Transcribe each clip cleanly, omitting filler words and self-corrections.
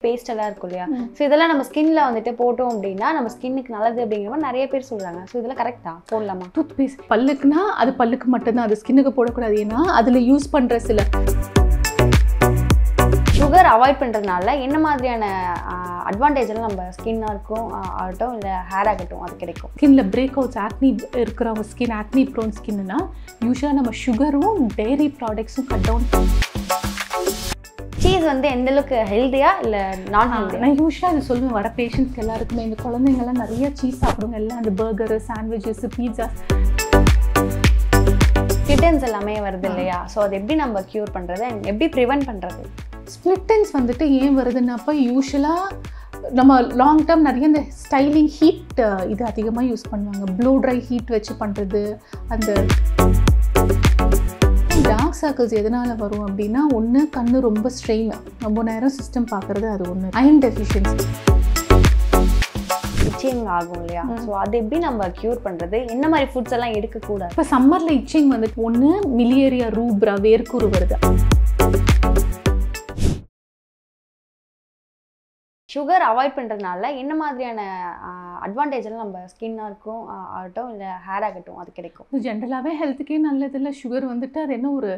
Paste எல்லாம் இருக்கும் இல்லையா? ஸோ இதெல்லாம் நம்ம ஸ்கின்ல வந்துட்டு போட்டோம் அப்படின்னா நம்ம ஸ்கின்னுக்கு நல்லது அப்படிங்கிற மாதிரி நிறைய பேர் சொல்றாங்க. ஸோ இதெல்லாம் கரெக்டா? போடலாமா? டூத் பேஸ்ட் பல்லுக்குன்னா அது பல்லுக்கு மட்டும்தான், அது ஸ்கின்னுக்கு போடக்கூடாது. ஏன்னா அதில் யூஸ் பண்ணுற சில சுகர் அவாய்ட் பண்ணுறதுனால என்ன மாதிரியான அட்வான்டேஜ் எல்லாம் நம்ம ஸ்கின்னாக இருக்கும் ஆகட்டும் இல்லை ஹேர் ஆகட்டும் அது கிடைக்கும்? ஸ்கின்ல பிரேக் அவுட்ஸ் ஆக்னி இருக்கிறவங்க ஸ்கின் ஆக்னி ப்ரோன் ஸ்கின்னா யூஸ்வலாக நம்ம சுகரும் டெய்ரி ப்ராடக்ட்ஸும் கட் டவுன். சீஸ் வந்து எந்த அளவுக்கு ஹெல்த்தியா இல்லை நான் ஹெல்த்தியா? நான் யூஸ்வலாக அது சொல்லுவேன் வர பேஷண்ட்ஸ்க்கு எல்லாருக்குமே. இந்த குழந்தைங்கள்லாம் நிறைய சீஸ் சாப்பிடுங்க, எல்லாம் அந்த பர்கரு, சாண்ட்விச்சஸ், பீட்சா, ஸ்பிளிட்டன்ஸ் எல்லாமே வருது இல்லையா? ஸோ அது எப்படி நம்ம க்யூர் பண்ணுறது, எப்படி ப்ரிவென்ட் பண்ணுறது? ஸ்பிளிட்டன்ஸ் வந்துட்டு ஏன் வருதுன்னப்போ யூஸ்வலாக நம்ம லாங் டேர்ம் நிறைய இந்த ஸ்டைலிங் ஹீட் இது அதிகமாக யூஸ் பண்ணுவாங்க. ப்ளூ ட்ரை ஹீட் வச்சு பண்ணுறது. அந்த டார்க் சர்க்கிள்ஸ் எதனால் வரும் அப்படின்னா, ஒன்று கண்ணு ரொம்ப ஸ்ட்ரெயின், ரொம்ப நேரம் சிஸ்டம் பார்க்குறது, அது ஒன்று. அயன் டெஃபிஷியன்சி இச்சிங் ஆகும் இல்லையா? ஸோ அது எப்படி நம்ம க்யூர் பண்ணுறது, என்ன மாதிரி ஃபுட்ஸ் எல்லாம் எடுக்கக்கூடாது? இப்போ சம்மரில் இச்சிங் வந்துட்டு ஒன்று மிலியேரியா ரூப்ரா வேர்க்கூறு வருது. சுகர் அவாய்ட் பண்ணுறதுனால என்ன மாதிரியான அட்வான்டேஜ் எல்லாம் நம்ம ஸ்கின்னாக இருக்கும் ஆகட்டும் இல்லை ஹேர் ஆகட்டும் அது கிடைக்கும்? ஜென்ரலாகவே ஹெல்த்துக்கே நல்லது இல்லை. சுகர் வந்துட்டு அது என்ன ஒரு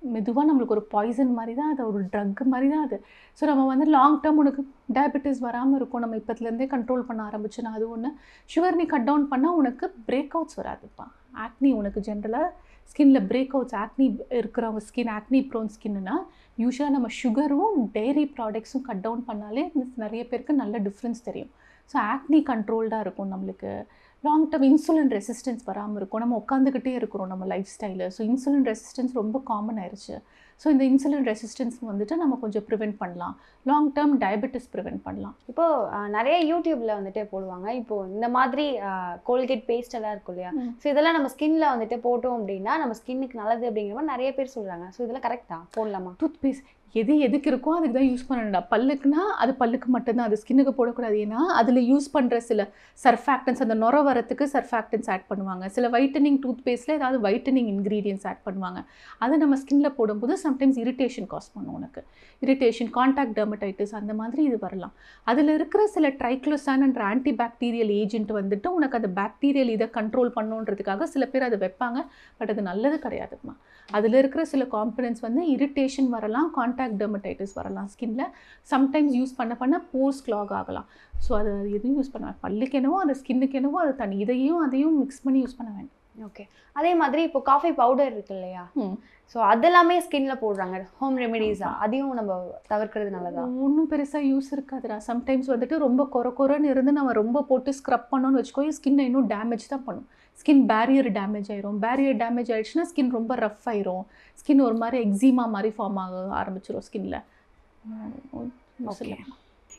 மெதுவாக நம்மளுக்கு ஒரு பாய்சன் மாதிரி தான், அது ஒரு ட்ரக் மாதிரி தான் அது. ஸோ நம்ம வந்து லாங் டேர்ம் உனக்கு டயபெட்டிஸ் வராமல் இருக்கும் நம்ம இப்போத்துலேருந்தே கண்ட்ரோல் பண்ண ஆரம்பிச்சுன்னா. அது ஒன்று. சுகர் நீ கட் டவுன் பண்ணால் உனக்கு பிரேக் அவுட்ஸ் வராதுப்பா. ஆக்னி உனக்கு ஜென்ரலாக ஸ்கின்ல பிரேக் அவுட்ஸ் ஆக்னி இருக்கிறவங்க ஸ்கின் ஆக்னி ப்ரோன் ஸ்கின்னா யூஸ்வலாக நம்ம சுகரும் டெய்ரி ப்ராடக்ட்ஸும் கட் டவுன் பண்ணாலே நிறைய பேருக்கு நல்ல டிஃப்ரென்ஸ் தெரியும். ஸோ ஆக்னி கண்ட்ரோல்டாக இருக்கும். நம்மளுக்கு லாங் டேர்ம் இன்சுலின் ரெசிஸ்டன்ஸ் வராமல் இருக்கும். நம்ம உட்காந்துக்கிட்டே இருக்கிறோம் நம்ம life style. So insulin resistance ரொம்ப காமன் ஆயிடுச்சு. ஸோ இந்த இன்சுலின் ரெசிஸ்டன்ஸ் வந்துட்டு நம்ம கொஞ்சம் ப்ரிவெண்ட் பண்ணலாம். லாங் டேர்ம் டயபெட்டிஸ் ப்ரிவெண்ட் பண்ணலாம். இப்போது நிறைய யூடியூப்பில் வந்துட்டு போடுவாங்க. இப்போது இந்த மாதிரி கோல்கேட் பேஸ்ட் எல்லாம் இருக்கும் இல்லையா? ஸோ இதெல்லாம் நம்ம ஸ்கின்ல வந்துட்டு போட்டோம் அப்படின்னா நம்ம ஸ்கின்னுக்கு நல்லது அப்படிங்கிற மாதிரி நிறைய பேர் சொல்கிறாங்க. ஸோ இதெல்லாம் கரெக்டாக போடலாமா? டூத் பேஸ்ட் எதுக்கு இருக்கோ அதுக்கு தான் யூஸ் பண்ணணும்டா. பல்லுக்குன்னா அது பல்லுக்கு மட்டும்தான், அது ஸ்கின்னுக்கு போடக்கூடாது. ஏன்னா அதில் யூஸ் பண்ணுற சில சர்ஃபாக்டன்ஸ், அந்த நுர வரத்துக்கு சர்ஃபாக்டன்ஸ் ஆட் பண்ணுவாங்க. சில வைட்டனிங் டூத் பேஸ்ட்டில் ஏதாவது வைட்டனிங் இன்க்ரீடியன்ஸ் ஆட் பண்ணுவாங்க. அதை நம்ம ஸ்கின்ல போடும்போது சம்டைம்ஸ் இரிட்டேஷன் காஸ் பண்ணும். உனக்கு இரிட்டேஷன், கான்டாக்ட் டெர்மடைட்டிஸ் அந்த மாதிரி இது வரலாம். அதில் இருக்கிற சில ட்ரைக்ளோசான் என்ற ஆன்டி பாக்டீரியல் ஏஜென்ட் வந்துட்டு உனக்கு அந்த பாக்டீரியல் இதை கண்ட்ரோல் பண்ணுன்றதுக்காக சில பேர் அதை வைப்பாங்க. பட் அது நல்லது கிடையாதுமா. அதில் இருக்கிற சில காம்பனன்ட்ஸ் வந்து இரிட்டேஷன் வரலாம், கான்டாக்ட் டெர்மடைட்டிஸ் வரலாம் ஸ்கின்ல. சம்டைம்ஸ் யூஸ் பண்ண போர்ஸ் கிளாக் ஆகலாம். ஸோ அது எதுவும் யூஸ் பண்ண பல்லுக்கு என்னவோ அது ஸ்கின்னுக்கு என்னவோ அது தனி, இதையும் அதையும் மிக்ஸ் பண்ணி யூஸ் பண்ண வேண்டாம். ஓகே. அதே மாதிரி இப்போ காஃபி பவுடர் இருக்கு இல்லையா? ஸோ அதெல்லாமே ஸ்கின்ல போடுறாங்க. ஹோம் ரெமெடிஸா அதையும் நம்ம தவிர்க்கிறது நல்லதா? ஒன்றும் பெருசாக யூஸ் இருக்காதுடா. சம்டைம்ஸ் வந்துட்டு ரொம்ப கொரன்னு இருந்து நம்ம ரொம்ப போட்டு ஸ்க்ரப் பண்ணோன்னு வச்சுக்கோ, ஸ்கின்னை இன்னும் டேமேஜ் தான் பண்ணும். ஸ்கின் பேரியர் டேமேஜ் ஆயிரும். பேரியர் டேமேஜ் ஆயிடுச்சுன்னா ஸ்கின் ரொம்ப ரஃப் ஆயிரும். ஸ்கின் ஒரு மாதிரி எக்ஸிமா மாதிரி ஃபார்ம் ஆக ஆரம்பிச்சிடும் ஸ்கின்ல. ஓகே.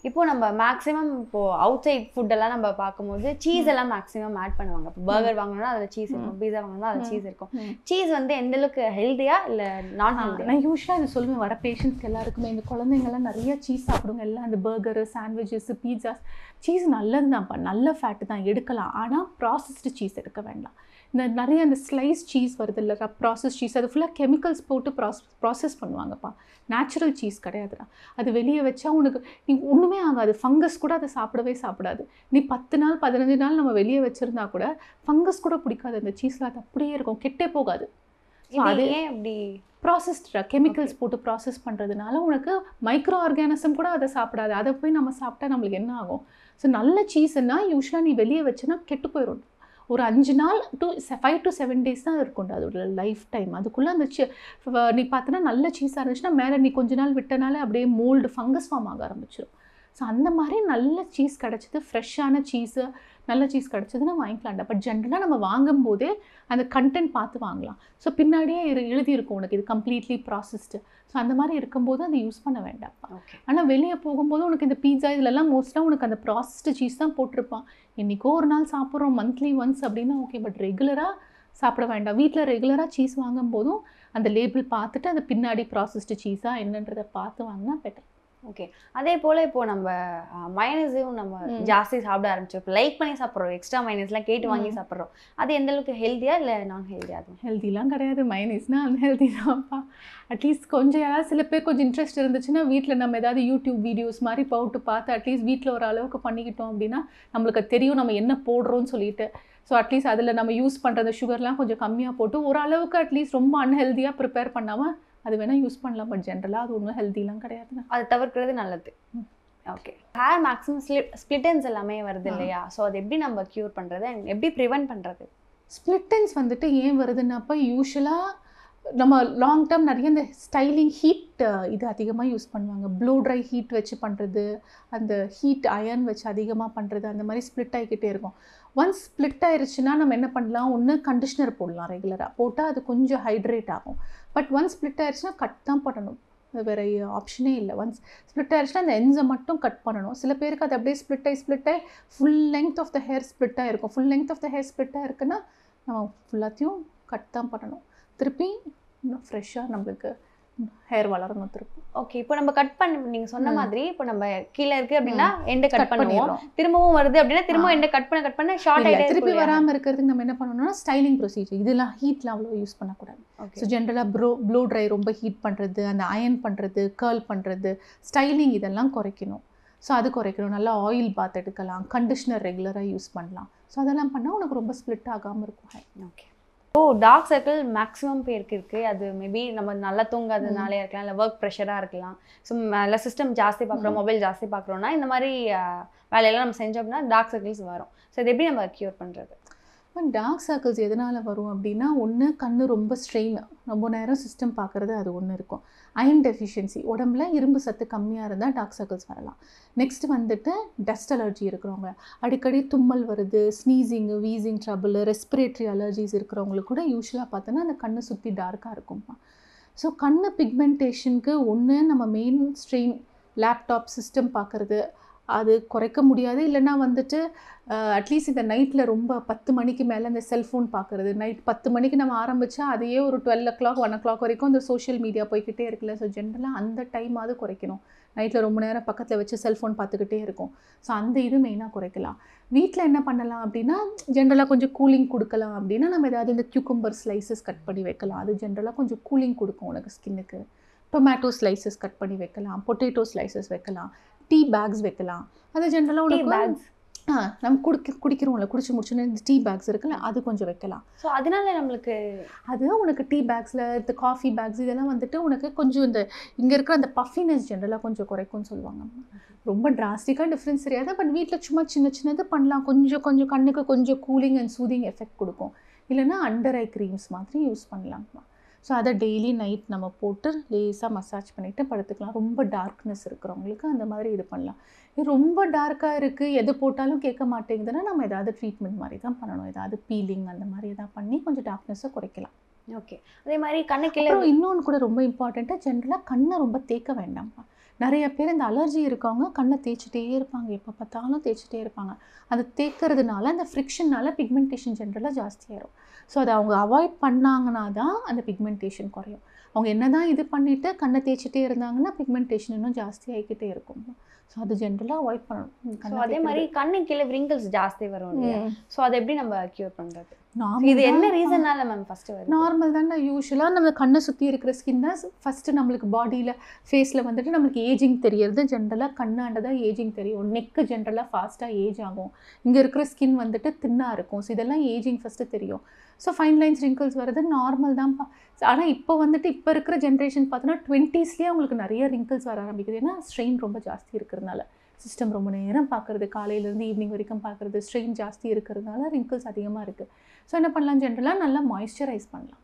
இப்போ நம்ம மேக்ஸிமம் இப்போ அவுட் சைட் ஃபுட்டெல்லாம் நம்ம பார்க்கும்போது சீஸ் எல்லாம் மேக்ஸிமம் ஆட் பண்ணுவாங்க. இப்போ பர்கர் வாங்கினோம்னா அதில் சீஸ் இருக்கும், பீஸா வாங்கினோம்னா அதில் சீஸ் இருக்கும். சீஸ் வந்து எந்த அளவுக்கு ஹெல்த்தியா இல்லை நான் ஹெல்த்தியா? நான் யூஸ்வலாக இது சொல்லுவேன் வர பேஷண்ட்ஸ்க்கு எல்லாருக்குமே. இந்த குழந்தைங்கள்லாம் நிறைய சீஸ் சாப்பிடுங்க, எல்லாம் அந்த பர்கரு, சாண்ட்விச்சஸ், பீட்சாஸ். சீஸ் நல்லது தான்ப்பா, நல்ல ஃபேட்டு தான், எடுக்கலாம். ஆனால் ப்ராசஸ்டு சீஸ் எடுக்க வேண்டாம். இந்த நிறைய அந்த ஸ்லைஸ் சீஸ் வருது இல்லை, ப்ராசஸ் சீஸ், அது ஃபுல்லாக கெமிக்கல்ஸ் போட்டு ப்ராசஸ் பண்ணுவாங்கப்பா. நேச்சுரல் சீஸ் கிடையாதுடா. அது வெளியே வச்சா உனக்கு நீ ஒன்றுமே ஆகாது. ஃபங்கஸ் கூட அதை சாப்பிடாது. நீ 10 நாள் 15 நாள் நம்ம வெளியே வச்சுருந்தா கூட ஃபங்கஸ் கூட பிடிக்காது அந்த சீஸில். அது அப்படியே இருக்கும், கெட்டே போகாது. அது ஏன் அப்படி? ப்ராசஸ்டா கெமிக்கல்ஸ் போட்டு ப்ராசஸ் பண்ணுறதுனால உனக்கு மைக்ரோ ஆர்கானிசம் கூட அதை சாப்பிடாது. அதை போய் நம்ம சாப்பிட்டா நம்மளுக்கு என்ன ஆகும்? ஸோ நல்ல சீஸ்ன்னா யூஸ்வலாக நீ வெளியே வச்சுன்னா கெட்டு போயிடும். ஒரு 5 நாள் to 5 to 7 days தான் இருக்கும்டா அதோட லைஃப் டைம். அதுக்குள்ளே அந்த நீ பார்த்தோன்னா நல்ல சீஸாக இருந்துச்சுன்னா மேலே நீ கொஞ்ச நாள் விட்டனாலே அப்படியே மோல்டு ஃபங்கஸ் ஃபார்ம் ஆக ஆரம்பிச்சிடும். ஸோ அந்த மாதிரி நல்ல சீஸ் கிடச்சிது, ஃப்ரெஷ்ஷான சீஸு, நல்ல சீஸ் கிடச்சிதுன்னா வாங்கிக்கலாம்டா. பட் ஜென்ரலாக நம்ம வாங்கும் போதே அந்த கண்டென்ட் பார்த்து வாங்கலாம். ஸோ பின்னாடியே எழுதியிருக்கும் உனக்கு இது கம்ப்ளீட்லி ப்ராசஸ்டு. ஸோ அந்த மாதிரி இருக்கும்போது அதை யூஸ் பண்ண வேண்டாம்ப்பா. ஆனால் வெளியே போகும்போது உனக்கு இந்த பீட்சா இதிலெல்லாம் மோஸ்ட்டாக உனக்கு அந்த ப்ராசஸ்டு சீஸ் தான் போட்டிருப்பான். இன்றைக்கோ ஒரு நாள் சாப்பிட்றோம், மந்த்லி ஒன்ஸ் அப்படின்னா ஓகே. பட் ரெகுலராக சாப்பிட வேண்டாம். வீட்டில் ரெகுலராக சீஸ் வாங்கும் போதும் அந்த லேபிள் பார்த்துட்டு அது பின்னாடி ப்ராசஸ்டு சீஸாக என்னன்றதை பார்த்து வாங்கினா பெட்டர். ஓகே. அதே போல இப்போ நம்ம மயோனைஸும் நம்ம ஜாஸ்தி சாப்பிட ஆரம்பிச்சோம். இப்போ லைக் பண்ணி சாப்பிட்றோம், எக்ஸ்ட்ரா மயோனைஸ்லாம் கேட்டு வாங்கி சாப்பிட்றோம். அது எந்த அளவுக்கு ஹெல்த்தியா இல்லை நான் ஹெல்த்தியா? அது ஹெல்த்திலாம் கிடையாது, மயோனைஸ்னால் அன்ஹெல்தி தான்ப்பா. அட்லீஸ்ட் கொஞ்சம் யாராவது சில பேர் கொஞ்சம் இன்ட்ரெஸ்ட் இருந்துச்சுன்னா வீட்டில் நம்ம ஏதாவது யூடியூப் வீடியோஸ் மாதிரி போட்டு பார்த்து அட்லீஸ்ட் வீட்டில் ஒரு அளவுக்கு பண்ணிக்கிட்டோம் அப்படின்னா நம்மளுக்கு தெரியும் நம்ம என்ன போடுறோன்னு சொல்லிட்டு. ஸோ அட்லீஸ்ட் அதில் நம்ம யூஸ் பண்ணுறது சுகர்லாம் கொஞ்சம் கம்மியாக போட்டு ஓரளவுக்கு அட்லீஸ்ட் ரொம்ப அன்ஹெல்த்தியாக ப்ரிப்பேர் பண்ணாமல் அது வேணால் யூஸ் பண்ணலாம். பட் ஜென்ரலாக அது ஒன்றும் ஹெல்த்திலாம் கிடையாதுங்க. அது தவிர்க்கிறது நல்லது. ஓகே. ஹேர் மேக்ஸிமம் ஸ்ப்ளிட்டன்ஸ் எல்லாமே வருது இல்லையா? ஸோ அது எப்படி நம்ம க்யூர் பண்ணுறது அண்ட் எப்படி ப்ரிவென்ட் பண்ணுறது? ஸ்ப்ளிட்டன்ஸ் வந்துட்டு ஏன் வருதுன்னாப்போ யூஸ்வலாக நம்ம லாங் டேர்ம் நிறைய இந்த ஸ்டைலிங் ஹீட் இது அதிகமாக யூஸ் பண்ணுவாங்க. ப்ளூ ட்ரை ஹீட் வச்சு பண்ணுறது, அந்த ஹீட் அயர்ன் வச்சு அதிகமாக பண்ணுறது, அந்த மாதிரி ஸ்ப்ளிட் ஆகிக்கிட்டே இருக்கும். ஒன்ஸ் ஸ்ப்ளிட் ஆயிடுச்சுன்னா நம்ம என்ன பண்ணலாம், ஒன்று கண்டிஷ்னர் போடலாம் ரெகுலராக, போட்டால் அது கொஞ்சம் ஹைட்ரேட் ஆகும். பட் ஒன்ஸ் ஸ்ப்ளிட் ஆயிடுச்சுன்னா கட் தான் பண்ணணும், வேறு ஆப்ஷனே இல்லை. ஒன்ஸ் ஸ்ப்ளிட் ஆயிடுச்சுன்னா அந்த என்ஸை மட்டும் கட் பண்ணணும். சில பேருக்கு அது அப்படியே ஸ்ப்ளிட் ஆகி full length of the hair ஸ்ப்ளிட்டாக இருக்கும். Full length of the hair ஸ்ப்ளிட்டாக இருக்குன்னா நம்ம ஃபுல்லாத்தையும் கட் தான் பண்ணணும். திருப்பி இன்னும் ஃப்ரெஷ்ஷாக நம்மளுக்கு ஹேர் வளரணும் திருப்பி. ஓகே. இப்போ நம்ம கட் பண்ண நீங்கள் சொன்ன மாதிரி இப்போ நம்ம கீழே இருக்குது அப்படின்னா எண்டை கட் பண்ணுவோம், திரும்பவும் வருது அப்படின்னா திரும்பவும் எண்டை கட் பண்ண ஷார்ட் ஆகிட்டு திருப்பி வராமல் இருக்கிறதுக்கு நம்ம என்ன பண்ணணும்னா ஸ்டைலிங் ப்ரொசீஜர். இதெல்லாம் ஹீட்லாம் அவ்வளோ யூஸ் பண்ணக்கூடாது. ஸோ ஜென்ரலாக ப்ளோ ட்ரை ரொம்ப ஹீட் பண்ணுறது, அந்த அயன் பண்ணுறது, கர்ல் பண்ணுறது, ஸ்டைலிங் இதெல்லாம் குறைக்கணும். ஸோ அது குறைக்கணும். நல்லா ஆயில் பாத் எடுக்கலாம், கண்டிஷ்னர் ரெகுலராக யூஸ் பண்ணலாம். ஸோ அதெல்லாம் பண்ணால் உனக்கு ரொம்ப ஸ்ப்ளிட் ஆகாமல் இருக்கும் ஹேர். ஓகே. ஓ, டார்க் சர்க்கிள் மேக்ஸிமம் பேருக்கு இருக்குது. அது மேபி நம்ம நல்லா தூங்காததுனாலே இருக்கலாம், இல்லை ஒர்க் ப்ரெஷராக இருக்கலாம். ஸோ இல்லை சிஸ்டம் ஜாஸ்தி பார்க்குறோம், மொபைல் ஜாஸ்தி பார்க்குறோன்னா இந்த மாதிரி வேலையெல்லாம் நம்ம செஞ்சோம் அப்படின்னா டார்க் சர்க்கிள்ஸ் வரும். ஸோ இது எப்படி நம்ம க்யூர் பண்ணுறது? டார்க் சர்க்கிள்ஸ் எதனால் வரும் அப்படின்னா, ஒன்று கண்ணு ரொம்ப ஸ்ட்ரெயின், ரொம்ப நேரம் சிஸ்டம் பார்க்குறது, அது ஒன்று இருக்கும். அயன் டெஃபிஷியன்சி, உடம்புல இரும்பு சத்து கம்மியாக இருந்தால் டார்க் சர்க்கிள்ஸ் வரலாம். நெக்ஸ்ட் வந்துட்டு டஸ்ட் அலர்ஜி இருக்கிறவங்க, அடிக்கடி தும்மல் வருது, ஸ்னீசிங்கு, வீசிங் ட்ரபிள், ரெஸ்பிரேட்டரி அலர்ஜிஸ் இருக்கிறவங்களுக்கு கூட யூஸ்வலாக பார்த்தோன்னா அந்த கண்ணை சுற்றி டார்க்காக இருக்கும்ப்பா. ஸோ கண்ணு பிக்மெண்டேஷனுக்கு ஒன்று நம்ம மெயின் ஸ்ட்ரெயின் லேப்டாப் சிஸ்டம் பார்க்குறது அது குறைக்க முடியாது. இல்லைன்னா வந்துட்டு அட்லீஸ்ட் இந்த நைட்டில் ரொம்ப 10 மணிக்கு மேலே இந்த செல்ஃபோன் பார்க்குறது, நைட் 10 மணிக்கு நம்ம ஆரம்பித்தா அதையே ஒரு 12 o'clock 1 o'clock வரைக்கும் இந்த சோஷியல் மீடியா போய்கிட்டே இருக்குல்ல. ஸோ ஜென்ரலாக அந்த டைமாவது குறைக்கணும். நைட்டில் ரொம்ப நேரம் பக்கத்தில் வச்சு செல்ஃபோன் பார்த்துக்கிட்டே இருக்கும். ஸோ அந்த இது மெயினாக குறைக்கலாம். வீட்டில் என்ன பண்ணலாம் அப்படின்னா, ஜென்ரலாக கொஞ்சம் கூலிங் கொடுக்கலாம் அப்படின்னா நம்ம ஏதாவது இந்த கியூக்கம்பர் ஸ்லைசஸ் கட் பண்ணி வைக்கலாம். அது ஜென்ரலாக கொஞ்சம் கூலிங் கொடுக்கும் உனக்கு ஸ்கின்னுக்கு. டொமேட்டோ ஸ்லைசஸ் கட் பண்ணி வைக்கலாம், பொட்டேட்டோ ஸ்லைசஸ் வைக்கலாம், டீ பேக்ஸ் வைக்கலாம். அது ஜென்ரலாக உனக்கு நம்ம குடிக்கிறோம்ல, குடிச்சு முடிச்சோன்னே இந்த டீ பேக்ஸ் இருக்குல்ல, அது கொஞ்சம் வைக்கலாம். ஸோ அதனால நம்மளுக்கு அதுதான் உனக்கு டீ பேக்ஸில் இந்த காஃபி பேக்ஸ் இதெல்லாம் வந்துட்டு உனக்கு கொஞ்சம் இந்த இங்கே இருக்கிற அந்த பஃபினஸ் ஜென்ரலாக கொஞ்சம் குறைக்கும்னு சொல்லுவாங்க. ரொம்ப டிராஸ்டிக்காக டிஃப்ரென்ஸ் தெரியாது. பட் வீட்டில் சும்மா சின்னது பண்ணலாம். கொஞ்சம் கண்ணுக்கு கொஞ்சம் கூலிங் அண்ட் சூதிங் எஃபெக்ட் கொடுக்கும். இல்லைன்னா அண்டர் ஐ க்ரீம்ஸ் மாதிரி யூஸ் பண்ணலாம். ஸோ அதை டெய்லி நைட் நம்ம போட்டு லேசாக மசாஜ் பண்ணிவிட்டு படுத்துக்கலாம். ரொம்ப டார்க்னஸ் இருக்கிறவங்களுக்கு அந்த மாதிரி இது பண்ணலாம். இது ரொம்ப டார்க்காக இருக்குது, எது போட்டாலும் கேட்க மாட்டேங்குதுன்னா நம்ம ஏதாவது ட்ரீட்மெண்ட் மாதிரி தான் பண்ணணும். ஏதாவது பீலிங் அந்த மாதிரி எதாவது பண்ணி கொஞ்சம் டார்க்னஸை குறைக்கலாம். ஓகே. அதே மாதிரி கண்ணுக்கு இன்னொன்று கூட ரொம்ப இம்பார்ட்டண்ட்டாக, ஜென்ரலாக கண்ணை ரொம்ப தேய்க்க வேண்டாம்ப்பா. நிறைய பேர் இந்த அலர்ஜி இருக்கவங்க கண்ணை தேய்ச்சிட்டே இருப்பாங்க, எப்போ பார்த்தாலும் தேய்ச்சிட்டே இருப்பாங்க. அது தேய்க்கிறதுனால அந்த ஃப்ரிக்ஷனால் பிக்மெண்டேஷன் ஜென்ரலாக ஜாஸ்தியாகிடும். ஸோ அதை அவங்க அவாய்ட் பண்ணாங்கன்னா தான் அந்த பிக்மெண்டேஷன் குறையும். அவங்க என்ன தான் இது பண்ணிவிட்டு கண்ணை தேய்ச்சிட்டே இருந்தாங்கன்னா பிக்மெண்டேஷன் இன்னும் ஜாஸ்தி ஆகிக்கிட்டே இருக்கும். ஸோ அது ஜென்ரலாக அவாய்ட் பண்ணணும். அதே மாதிரி கண்ணு கீழே விரிங்கிள்ஸ் ஜாஸ்தி வரும். ஸோ அதை எப்படி நம்ம க்யூர் பண்ணுறது? இது என்ன ரீசன்னால மேம் ஃபஸ்ட்டு வருது? நார்மல் தானே. யூஸ்வலாக நம்ம கண்ணை சுற்றி இருக்கிற ஸ்கின் தான் ஃபஸ்ட்டு நம்மளுக்கு பாடியில் ஃபேஸில் வந்துட்டு நம்மளுக்கு ஏஜிங் தெரியறது. ஜென்ரலாக கண்ணாண்ட தான் ஏஜிங் தெரியும். நெக்கு ஜென்ரலாக ஃபாஸ்ட்டாக ஏஜ் ஆகும். இங்கே இருக்கிற ஸ்கின் வந்துட்டு தின்னாக இருக்கும். ஸோ இதெல்லாம் ஏஜிங் ஃபஸ்ட்டு தெரியும். ஸோ ஃபைன் லைன்ஸ் ரிங்கிள்ஸ் வருது நார்மல் தான்ப்பா. ஆனால் இப்போ வந்துட்டு இப்போ இருக்கிற ஜென்ரேஷன் பார்த்தோன்னா 20sலேயே அவங்களுக்கு நிறைய ரிங்கிள்ஸ் வர ஆரம்பிக்குது. ஏன்னா ஸ்ட்ரெயின் ரொம்ப ஜாஸ்தி இருக்கிறதுனால, சிஸ்டம் ரொம்ப நேரம் பார்க்குறது, காலையிலேருந்து ஈவினிங் வரைக்கும் பார்க்குறது, ஸ்ட்ரெயின் ஜாஸ்தி இருக்கிறதுனால ரிங்கிள்ஸ் அதிகமாக இருக்குது. ஸோ என்ன பண்ணலாம், ஜென்ரலாக நல்லா மாய்ஸ்சரைஸ் பண்ணலாம்.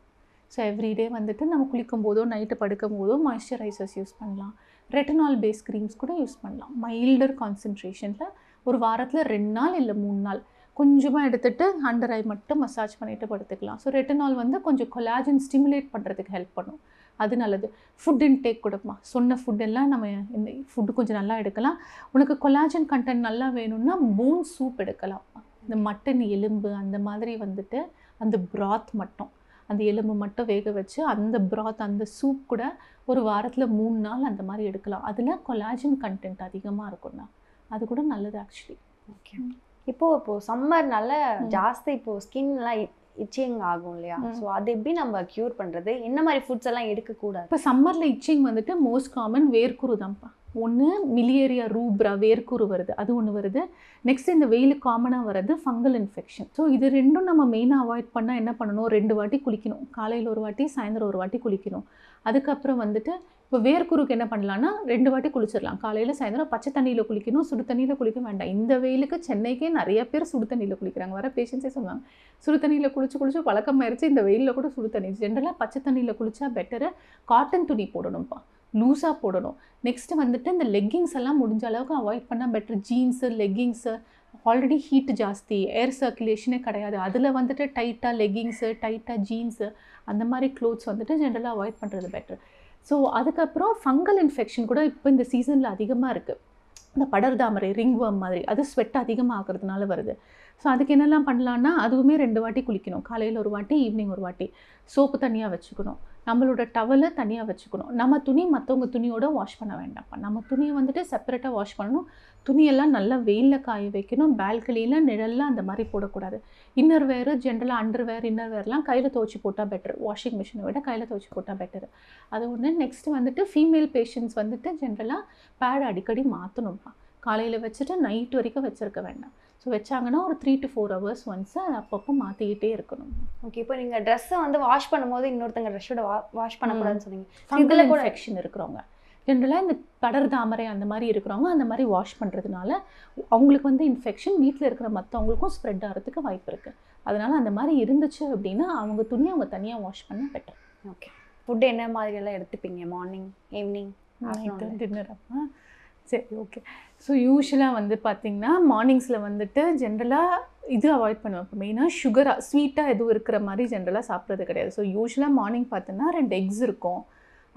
ஸோ எவ்ரிடே வந்துட்டு நம்ம குளிக்கும் போதோ நைட்டு படுக்கும் போதோ மாய்ஸ்சரைசர்ஸ் யூஸ் பண்ணலாம். ரெட்டினால் பேஸ் க்ரீம்ஸ் கூட யூஸ் பண்ணலாம். மைல்டர் கான்சன்ட்ரேஷனில் ஒரு வாரத்தில் 2 நாள் இல்லை 3 நாள் கொஞ்சமாக எடுத்துகிட்டு அண்டர் ஐ மட்டும் மசாஜ் பண்ணிவிட்டு படுத்துக்கலாம். ஸோ ரெட்டினால் வந்து கொஞ்சம் கொலாஜன் ஸ்டிமுலேட் பண்ணுறதுக்கு ஹெல்ப் பண்ணும். அது நல்லது. ஃபுட் இன்டேக் கொடுப்பா. சொன்ன ஃபுட்டெல்லாம் நம்ம இந்த ஃபுட்டு கொஞ்சம் நல்லா எடுக்கலாம். உனக்கு கொலாஜன் கண்டென்ட் நல்லா வேணும்னா போன் சூப் எடுக்கலாம். இந்த மட்டன் எலும்பு அந்த மாதிரி வந்துட்டு அந்த ப்ராத் மட்டும் அந்த எலும்பு மட்டும் வேக வச்சு அந்த ப்ராத் அந்த சூப் கூட ஒரு வாரத்தில் 3 நாள் அந்த மாதிரி எடுக்கலாம். அதில் கொலாஜன் கண்டென்ட் அதிகமாக இருக்கும்ண்ணா, அது கூட நல்லது ஆக்சுவலி. ஓகே. இப்போ சம்மர்னால ஜாஸ்தி இப்போ ஸ்கின்லாம் இச்சிங் ஆகும் இல்லையா? ஸோ அது எப்படி நம்ம க்யூர் பண்ணுறது? என்ன மாதிரி ஃபுட்ஸ் எல்லாம் எடுக்கக்கூடாது? இப்போ சம்மரில் இச்சிங் வந்துட்டு மோஸ்ட் காமன் வேர்க்குரு தான்ப்பா. ஒன்று மிலியேரியா ரூப்ரா வேர்க்குரு வருது, அது ஒன்று வருது. நெக்ஸ்ட் இந்த வெயிலுக்கு காமனாக வர்றது ஃபங்கல் இன்ஃபெக்ஷன். ஸோ இது ரெண்டும் நம்ம மெயினாக அவாய்ட் பண்ணால் என்ன பண்ணணும், 2 வாட்டி குளிக்கணும். காலையில் ஒரு வாட்டி, சாயந்தரம் ஒரு வாட்டி குளிக்கணும். அதுக்கப்புறம் வந்துட்டு இப்போ வேர்க்குருக்கு என்ன பண்ணலான்னா 2 வாட்டி குளிச்சிடலாம். காலையில் சாயந்தரம் பச்சை தண்ணியில் குளிக்கணும், சுடு தண்ணியில் குளிக்க வேண்டாம். இந்த வெயிலுக்கு சென்னைக்கே நிறைய பேர் சுடு தண்ணியில் குளிக்கிறாங்க. வர பேஷண்ட்ஸே சொல்லுவாங்க சுடு தண்ணியில் குளிச்சு பழக்கமாயிருச்சு, இந்த வெயிலில் கூட சுடு தண்ணி. ஜென்ரலாக பச்சை தண்ணியில் குளிச்சா பெட்டரு. காட்டன் துணி போடணும்ப்பா, லூஸாக போடணும். நெக்ஸ்ட்டு வந்துட்டு இந்த லெக்கிங்ஸ் எல்லாம் முடிஞ்ச அளவுக்கு அவாய்ட் பண்ணால் better. Jeans, leggings, already heat ஜாஸ்தி, ஏர் சர்க்குலேஷனே கிடையாது, அதில் வந்துட்டு டைட்டாக லெக்கிங்ஸு, டைட்டாக ஜீன்ஸு, அந்த மாதிரி க்ளோத்ஸ் வந்துட்டு ஜென்ரலாக அவாய்ட் பண்ணுறது பெட்டர். ஸோ அதுக்கப்புறம் ஃபங்கல் இன்ஃபெக்ஷன் கூட இப்போ இந்த சீசனில் அதிகமாக இருக்குது. இந்த படர்தாமரை, ரிங்வர்ம் மாதிரி, அது ஸ்வெட் அதிகமாக ஆகிறதுனால வருது. ஸோ அதுக்கு என்னெல்லாம் பண்ணலான்னா அதுவுமே 2 வாட்டி குளிக்கணும். காலையில் ஒரு வாட்டி, ஈவினிங் ஒரு வாட்டி. சோப்பு தனியாக வச்சுக்கணும், நம்மளோட டவலை தனியாக வச்சுக்கணும். நம்ம துணி மற்றவங்க துணியோட வாஷ் பண்ண வேண்டாம்ப்பா. நம்ம துணியை வந்துட்டு செப்பரேட்டாக வாஷ் பண்ணணும். துணியெல்லாம் நல்லா வெயிலில் காய வைக்கணும். பால்கனியில் நிழலில் அந்த மாதிரி போடக்கூடாது. இன்னர் வேறு, ஜென்ரலாக அண்டர்வேர், இன்னர் வேர்லாம் கையில் துவச்சி போட்டால் பெட்டர். வாஷிங் மிஷினை விட கையில் துவச்சி போட்டால் பெட்டர். அது ஒன்று. நெக்ஸ்ட்டு வந்துட்டு ஃபீமேல் பேஷண்ட்ஸ் வந்துட்டு ஜென்ரலாக பேட் அடிக்கடி மாற்றணும்ப்பா. காலையில் வச்சுட்டு நைட் வரைக்கும் வச்சுருக்க வேண்டாம். ஸோ வச்சாங்கன்னா ஒரு 3 to 4 hours ஒன்ஸ் அது அப்பப்போ மாற்றிக்கிட்டே இருக்கணும். ஓகே. இப்போ நீங்கள் ட்ரெஸ்ஸை வந்து வாஷ் பண்ணும்போது இன்னொருத்தங்க ட்ரெஸ்ஸோட வாஷ் பண்ணக்கூடாதுன்னு சொன்னீங்க. ஃபங்கல் இன்ஃபெக்ஷன் இருக்கிறவங்க ஜென்ரலாக இந்த படர்தாமரை அந்த மாதிரி இருக்கிறவங்க அந்த மாதிரி வாஷ் பண்ணுறதுனால அவங்களுக்கு வந்து இன்ஃபெக்ஷன் வீட்டில் இருக்கிற மற்றவங்களுக்கும் ஸ்ப்ரெட் ஆகிறதுக்கு வாய்ப்பு இருக்குது. அதனால் அந்த மாதிரி இருந்துச்சு அப்படின்னா அவங்க துணியை அவங்க தனியாக வாஷ் பண்ண பெட்டர். ஓகே. ஃபுட்டு என்ன மாதிரியெல்லாம் எடுத்துப்பீங்க? Morning, evening, dinner? அப்போ சரி, ஓகே. ஸோ யூஸ்வலாக வந்து பார்த்திங்கன்னா மார்னிங்ஸில் வந்துட்டு ஜென்ரலாக இது அவாய்ட் பண்ணுவேன். இப்போ மெயினாக சுகராக ஸ்வீட்டாக எதுவும் இருக்கிற மாதிரி ஜென்ரலாக சாப்பிட்றது கிடையாது. ஸோ யூஸ்வலாக மார்னிங் பார்த்தோன்னா 2 எக்ஸ் இருக்கும்.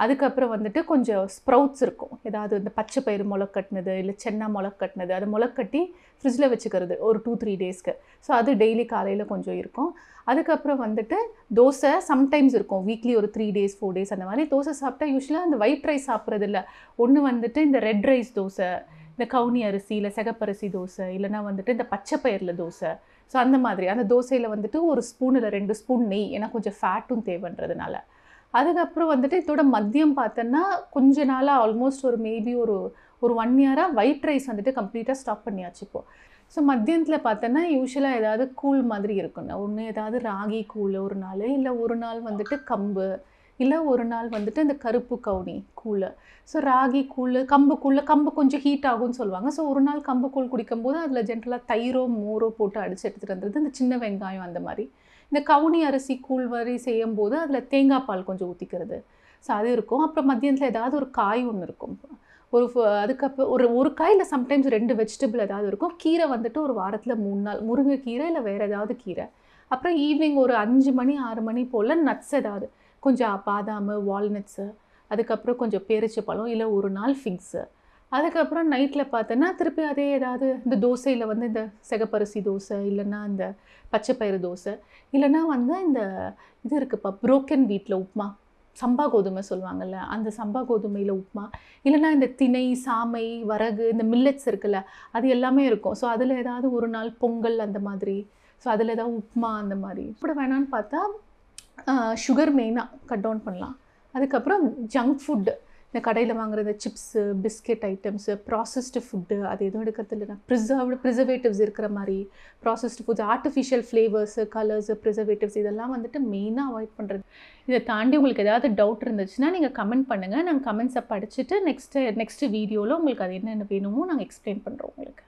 அதுக்கப்புறம் வந்துட்டு கொஞ்சம் ஸ்ப்ரவுட்ஸ் இருக்கும். ஏதாவது இந்த பச்சை பயிறு முளைக்கட்டினது, இல்லை சென்னா முளைக்கட்டினது, அது முளைக்கட்டி ஃப்ரிட்ஜில் வச்சுக்கிறது ஒரு 2-3 டேஸ்க்கு. ஸோ அது டெய்லி காலையில் கொஞ்சம் இருக்கும். அதுக்கப்புறம் வந்துட்டு தோசை சம்டைம்ஸ் இருக்கும். வீக்லி ஒரு 3 days 4 days அந்த மாதிரி தோசை சாப்பிட்டா யூஸ்வலாக அந்த ஒயிட் ரைஸ் சாப்பிட்றது இல்லை. ஒன்று வந்துட்டு இந்த ரெட் ரைஸ் தோசை, இந்த கவுனி அரிசி இல்லை சிகப்பரிசி தோசை, இல்லைனா வந்துட்டு இந்த பச்சை பயிரில் தோசை. ஸோ அந்த மாதிரி அந்த தோசையில் வந்துட்டு 1 ஸ்பூன் இல்லை 2 ஸ்பூன் நெய், ஏன்னா கொஞ்சம் ஃபேட்டும் தேவைன்றதுனால. அதுக்கப்புறம் வந்துட்டு இதோட மதியம் பார்த்தோன்னா கொஞ்ச நாளாக ஆல்மோஸ்ட் ஒரு மேபி ஒரு 1 year-ஆக ஒயிட் ரைஸ் வந்துட்டு கம்ப்ளீட்டாக ஸ்டாப் பண்ணியாச்சு இப்போ. ஸோ மதியத்தில் பார்த்தோன்னா யூஸ்வலாக ஏதாவது கூழ் மாதிரி இருக்குங்க. ஒன்று ஏதாவது ராகி கூழ் ஒரு நாள், இல்லை ஒரு நாள் வந்துட்டு கம்பு, இல்லை ஒரு நாள் வந்துட்டு இந்த கருப்பு கவுனி கூழ். ஸோ ராகி கூழ், கம்பு கூழ், கம்பு கொஞ்சம் ஹீட் ஆகும்னு சொல்லுவாங்க. ஸோ ஒரு நாள் கம்பு கூழ் குடிக்கும்போது அதில் ஜென்ரலாக தயிரோ மோரோ போட்டு அடித்து எடுத்துகிட்டு வந்தது, இந்த சின்ன வெங்காயம் அந்த மாதிரி. இந்த கவுனி அரிசி கூழ் வரி செய்யும்போது அதில் தேங்காய் பால் கொஞ்சம் ஊற்றிக்கிறது. ஸோ அது இருக்கும். அப்புறம் மதியத்தில் ஏதாவது ஒரு காய் ஒன்று இருக்கும். அதுக்கப்புறம் ஒரு காயில் சம்டைம்ஸ் 2 வெஜிடபிள் ஏதாவது இருக்கும். கீரை வந்துட்டு ஒரு வாரத்தில் 3 நாள் முருங்கைக்கீரை இல்லை வேறு ஏதாவது கீரை. அப்புறம் ஈவினிங் ஒரு 5 மணி 6 மணி போல் நட்ஸ் ஏதாவது, கொஞ்சம் பாதாம், வால்நட்ஸு, அதுக்கப்புறம் கொஞ்சம் பேரிச்சப்பழம், இல்லை ஒரு நாள் ஃபிக்ஸு. அதுக்கப்புறம் நைட்டில் பார்த்தோன்னா திருப்பி அதே ஏதாவது இந்த தோசையில் வந்து இந்த சிகப்பரிசி தோசை, இல்லைன்னா இந்த பச்சை பயிறு தோசை, இல்லைன்னா வந்து இந்த இது இருக்குப்பா புரோக்கன் வீட்டில் உப்புமா, சம்பா கோதுமை சொல்லுவாங்கள்ல, அந்த சம்பா கோதுமையில் உப்புமா, இல்லைன்னா இந்த திணை, சாமை, வரகு, இந்த மில்லட்ஸ் இருக்குல்ல, அது எல்லாமே இருக்கும். ஸோ அதில் ஏதாவது ஒரு நாள் பொங்கல் அந்த மாதிரி. ஸோ அதில் ஏதாவது உப்புமா அந்த மாதிரி. இப்படி வேணான்னு பார்த்தா சுகர் மெயினாக கட் டவுன் பண்ணலாம். அதுக்கப்புறம் ஜங்க் ஃபுட்டு, இந்த கடையில் வாங்குறது chips, biscuit items, processed food அது எதுவும் எடுக்கிறது இல்லைனா ப்ரிசர்வேட்டிவ்ஸ் இருக்கிற மாதிரி processed foods, artificial flavours, colours, preservatives இதெல்லாம் வந்துட்டு மெயினாக அவாய்ட் பண்ணுறது. இதை தாண்டி உங்களுக்கு ஏதாவது டவுட் இருந்துச்சுன்னா நீங்கள் கமெண்ட் பண்ணுங்கள். நாங்கள் கமெண்ட்ஸை படிச்சுட்டு நெக்ஸ்ட்டு வீடியோவில் உங்களுக்கு அது என்னென்ன வேணுமோ நாங்கள் எக்ஸ்பிளைன் பண்ணுறோம் உங்களுக்கு.